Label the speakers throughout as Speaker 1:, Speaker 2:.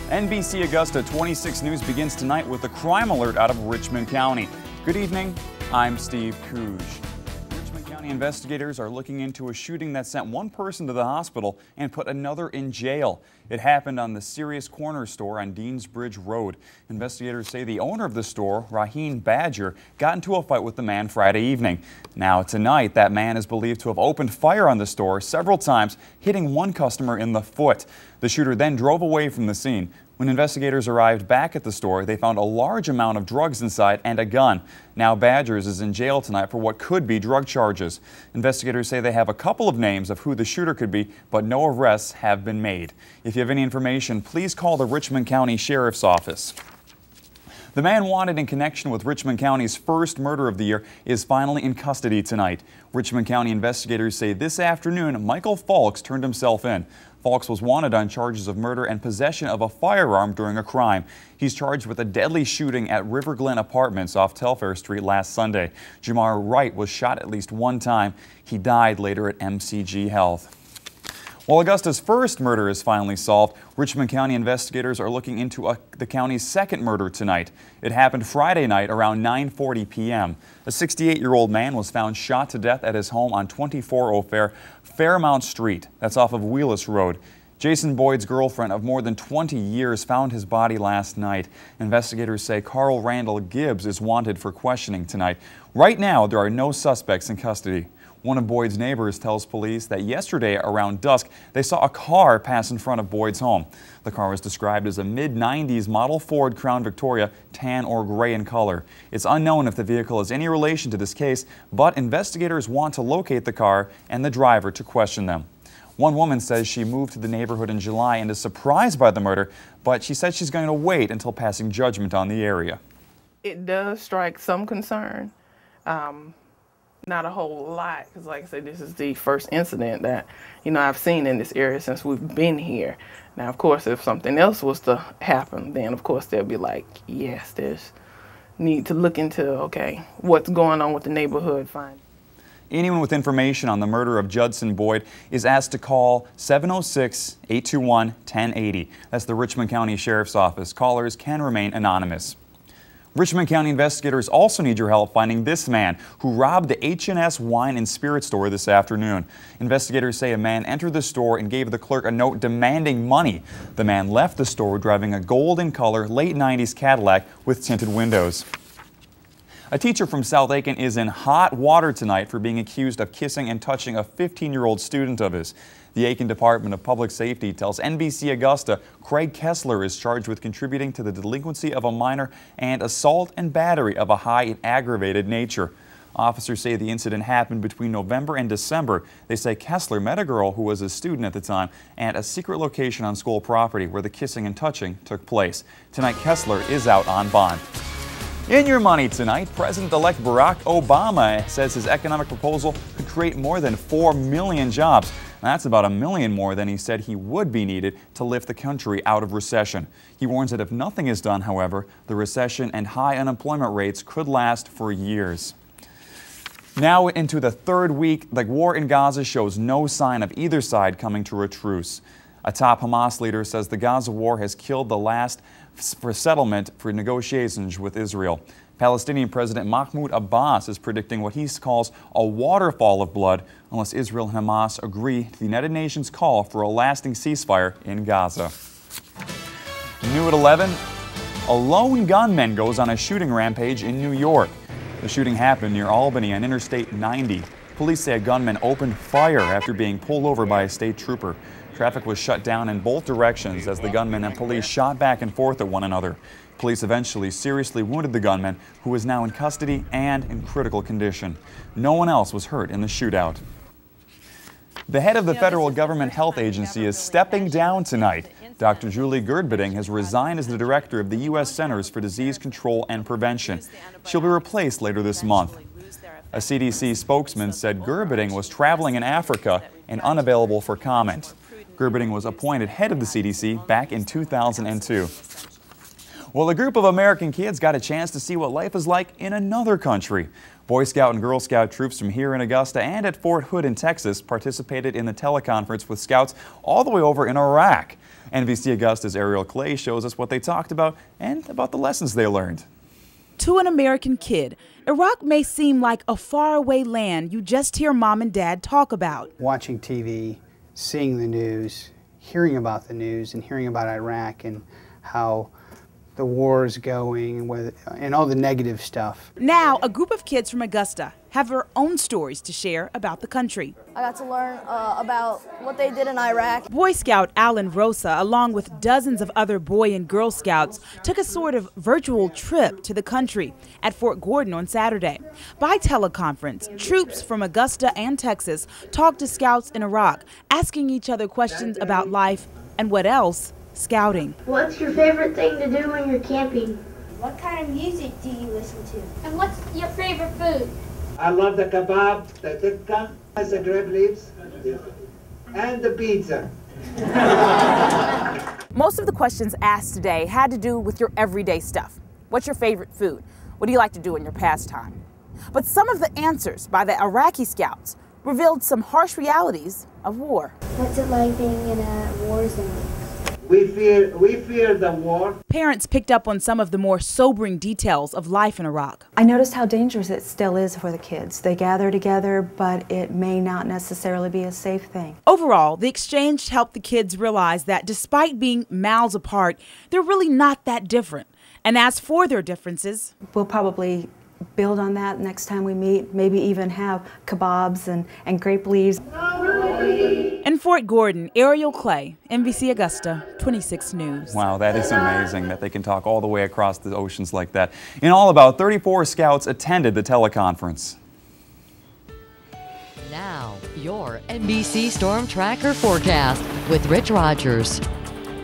Speaker 1: NBC Augusta 26 News begins tonight with a crime alert out of Richmond County. Good evening, I'm Steve Cooge. Richmond County investigators are looking into a shooting that sent one person to the hospital and put another in jail. It happened on the Sirius Corner store on Deansbridge Road. Investigators say the owner of the store, Raheen Badger, got into a fight with the man Friday evening. Now tonight, that man is believed to have opened fire on the store several times, hitting one customer in the foot. The shooter then drove away from the scene. When investigators arrived back at the store, they found a large amount of drugs inside and a gun. Now Badgers is in jail tonight for what could be drug charges. Investigators say they have a couple of names of who the shooter could be, but no arrests have been made. If you have any information, please call the Richmond County Sheriff's Office. The man wanted in connection with Richmond County's first murder of the year is finally in custody tonight. Richmond County investigators say this afternoon Michael Falks turned himself in. Falks was wanted on charges of murder and possession of a firearm during a crime. He's charged with a deadly shooting at River Glen Apartments off Telfair Street last Sunday. Jamar Wright was shot at least one time. He died later at MCG Health. While Augusta's first murder is finally solved, Richmond County investigators are looking into the county's second murder tonight. It happened Friday night around 9:40 p.m. A 68-year-old man was found shot to death at his home on 2405 Fairmount Street. That's off of Wheelus Road. Jason Boyd's girlfriend of more than 20 years found his body last night. Investigators say Carl Randall Gibbs is wanted for questioning tonight. Right now, there are no suspects in custody. One of Boyd's neighbors tells police that yesterday around dusk, they saw a car pass in front of Boyd's home. The car was described as a mid-90s model Ford Crown Victoria, tan or gray in color. It's unknown if the vehicle has any relation to this case, but investigators want to locate the car and the driver to question them. One woman says she moved to the neighborhood in July and is surprised by the murder, but she said she's going to wait until passing judgment on the area.
Speaker 2: It does strike some concern. Not a whole lot, because like I said, this is the first incident that, I've seen in this area since we've been here. Now, of course, if something else was to happen, then of course they'll be like, yes, there's need to look into, okay, what's going on with the neighborhood, fine.
Speaker 1: Anyone with information on the murder of Judson Boyd is asked to call 706-821-1080. That's the Richmond County Sheriff's Office. Callers can remain anonymous. Richmond County investigators also need your help finding this man who robbed the H&S Wine and Spirit store this afternoon. Investigators say a man entered the store and gave the clerk a note demanding money. The man left the store driving a golden color late 90s Cadillac with tinted windows. A teacher from South Aiken is in hot water tonight for being accused of kissing and touching a 15-year-old student of his. The Aiken Department of Public Safety tells NBC Augusta Craig Kessler is charged with contributing to the delinquency of a minor and assault and battery of a high and aggravated nature. Officers say the incident happened between November and December. They say Kessler met a girl who was a student at the time at a secret location on school property where the kissing and touching took place. Tonight, Kessler is out on bond. In your money tonight, President-elect Barack Obama says his economic proposal could create more than 4 million jobs. That's about 1 million more than he said he would be needed to lift the country out of recession. He warns that if nothing is done, however, the recession and high unemployment rates could last for years. Now into the third week, the war in Gaza shows no sign of either side coming to a truce. A top Hamas leader says the Gaza war has killed the last for settlement for negotiations with Israel. Palestinian President Mahmoud Abbas is predicting what he calls a waterfall of blood unless Israel and Hamas agree to the United Nations call for a lasting ceasefire in Gaza. New at 11, a lone gunman goes on a shooting rampage in New York. The shooting happened near Albany on Interstate 90. Police say a gunman opened fire after being pulled over by a state trooper. Traffic was shut down in both directions as the gunman and police shot back and forth at one another. Police eventually seriously wounded the gunman, who is now in custody and in critical condition. No one else was hurt in the shootout. The head of the federal government health agency is stepping down tonight. Dr. Julie Gerberding has resigned as the director of the U.S. Centers for Disease Control and Prevention. She'll be replaced later this month. A CDC spokesman said Gerberding was traveling in Africa and unavailable for comment. Gerberding was appointed head of the CDC back in 2002. Well, a group of American kids got a chance to see what life is like in another country. Boy Scout and Girl Scout troops from here in Augusta and at Fort Hood in Texas participated in the teleconference with scouts all the way over in Iraq. NBC Augusta's Ariel Clay shows us what they talked about and about the lessons they learned.
Speaker 3: To an American kid, Iraq may seem like a faraway land you just hear mom and dad talk about.
Speaker 4: Watching TV, seeing the news, hearing about the news and hearing about Iraq and how the war is going and all the negative stuff.
Speaker 3: Now, a group of kids from Augusta have their own stories to share about the country.
Speaker 5: I got to learn about what they did in Iraq.
Speaker 3: Boy Scout Alan Rosa, along with dozens of other Boy and Girl Scouts, took a sort of virtual trip to the country at Fort Gordon on Saturday. By teleconference, troops from Augusta and Texas talked to scouts in Iraq, asking each other questions about life and what else? Scouting.
Speaker 6: What's your favorite thing to do when you're camping?
Speaker 7: What kind of music do you listen to? And what's your favorite food?
Speaker 8: I love the kebab, the tikka, the grape leaves, and the pizza.
Speaker 3: Most of the questions asked today had to do with your everyday stuff. What's your favorite food? What do you like to do in your pastime? But some of the answers by the Iraqi scouts revealed some harsh realities of war.
Speaker 7: What's it like being in a war zone?
Speaker 8: We fear the war.
Speaker 3: Parents picked up on some of the more sobering details of life in Iraq.
Speaker 9: I noticed how dangerous it still is for the kids. They gather together, but it may not necessarily be a safe thing.
Speaker 3: Overall, the exchange helped the kids realize that despite being miles apart, they're really not that different. And as for their differences,
Speaker 9: we'll probably build on that next time we meet, maybe even have kebabs and grape leaves.
Speaker 3: In Fort Gordon, Ariel Clay, NBC Augusta, 26 News.
Speaker 1: Wow, that is amazing that they can talk all the way across the oceans like that. In all, about 34 scouts attended the teleconference.
Speaker 10: Now, your NBC Storm Tracker forecast with Rich Rogers.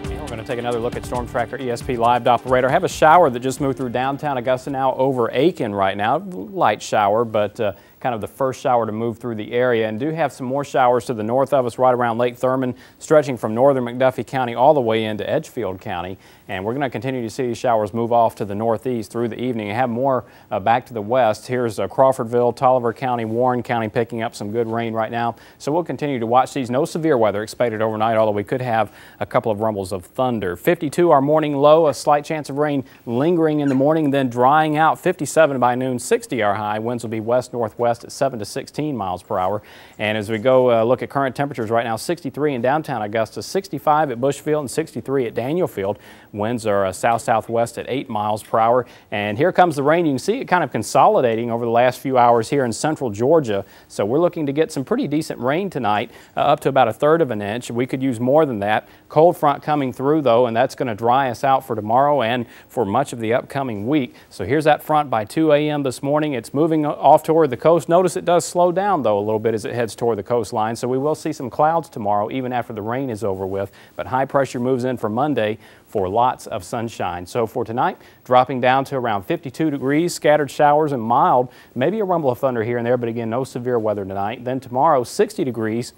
Speaker 11: We're going to take another look at Storm Tracker ESP Live Operator. I have a shower that just moved through downtown Augusta now over Aiken right now. Light shower, but kind of the first shower to move through the area, and do have some more showers to the north of us right around Lake Thurman, stretching from northern McDuffie County all the way into Edgefield County. And we're going to continue to see these showers move off to the northeast through the evening and have more back to the west. Here's Crawfordville, Tolliver County, Warren County picking up some good rain right now. So we'll continue to watch these. No severe weather expected overnight, although we could have a couple of rumbles of thunder. 52 our morning low, a slight chance of rain lingering in the morning, then drying out. 57 by noon, 60 our high. Winds will be west-northwest at 7 to 16 miles per hour. And as we go look at current temperatures right now, 63 in downtown Augusta, 65 at Bushfield, and 63 at Danielfield. Winds are south-southwest at 8 miles per hour. And here comes the rain. You can see it kind of consolidating over the last few hours here in central Georgia. So we're looking to get some pretty decent rain tonight, up to about 1/3 of an inch. We could use more than that. Cold front coming through, though, and that's going to dry us out for tomorrow and for much of the upcoming week. So here's that front by 2 a.m. this morning. It's moving off toward the coast. Notice it does slow down, though, a little bit as it heads toward the coastline. So we will see some clouds tomorrow, even after the rain is over with. But high pressure moves in for Monday for lots of sunshine. So for tonight, dropping down to around 52 degrees, scattered showers and mild, maybe a rumble of thunder here and there, but again, no severe weather tonight. Then tomorrow, 60 degrees.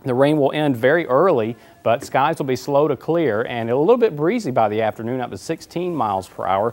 Speaker 11: The rain will end very early, but skies will be slow to clear and a little bit breezy by the afternoon, up to 16 miles per hour.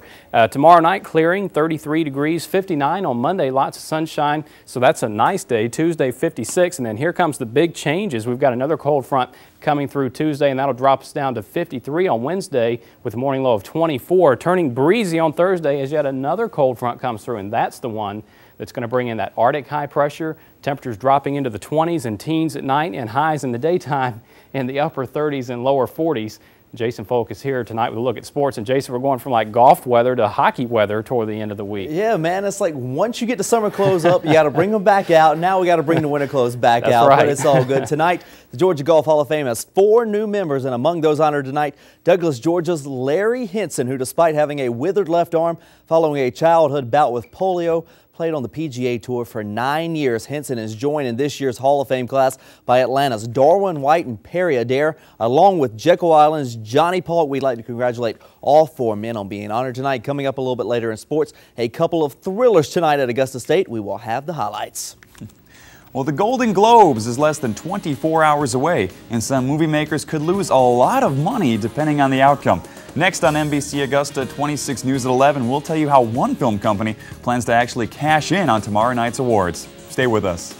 Speaker 11: Tomorrow night, clearing, 33 degrees, 59 on Monday, lots of sunshine. So that's a nice day. Tuesday, 56. And then here comes the big changes. We've got another cold front coming through Tuesday, and that'll drop us down to 53 on Wednesday with a morning low of 24. Turning breezy on Thursday as yet another cold front comes through, and that's the one that's going to bring in that Arctic high pressure. Temperatures dropping into the 20s and teens at night, and highs in the daytime in the upper 30s and lower 40s. Jason Folk is here tonight with a look at sports. And Jason, we're going from like golf weather to hockey weather toward the end of the week.
Speaker 12: Yeah, man, it's like once you get the summer clothes up, you got to bring them back out. Now we got to bring the winter clothes back
Speaker 11: That's
Speaker 12: out.
Speaker 11: Right.
Speaker 12: But it's all good. Tonight, the Georgia Golf Hall of Fame has 4 new members, and among those honored tonight, Douglas, Georgia's Larry Henson, who despite having a withered left arm following a childhood bout with polio, played on the PGA Tour for 9 years. Henson is joined in this year's Hall of Fame class by Atlanta's Darwin White and Perry Adair, along with Jekyll Island's Johnny Polk. We'd like to congratulate all 4 men on being honored tonight. Coming up a little bit later in sports, a couple of thrillers tonight at Augusta State. We will have the highlights.
Speaker 1: Well, the Golden Globes is less than 24 hours away, and some movie makers could lose a lot of money depending on the outcome. Next on NBC Augusta 26 News at 11, we'll tell you how one film company plans to actually cash in on tomorrow night's awards. Stay with us.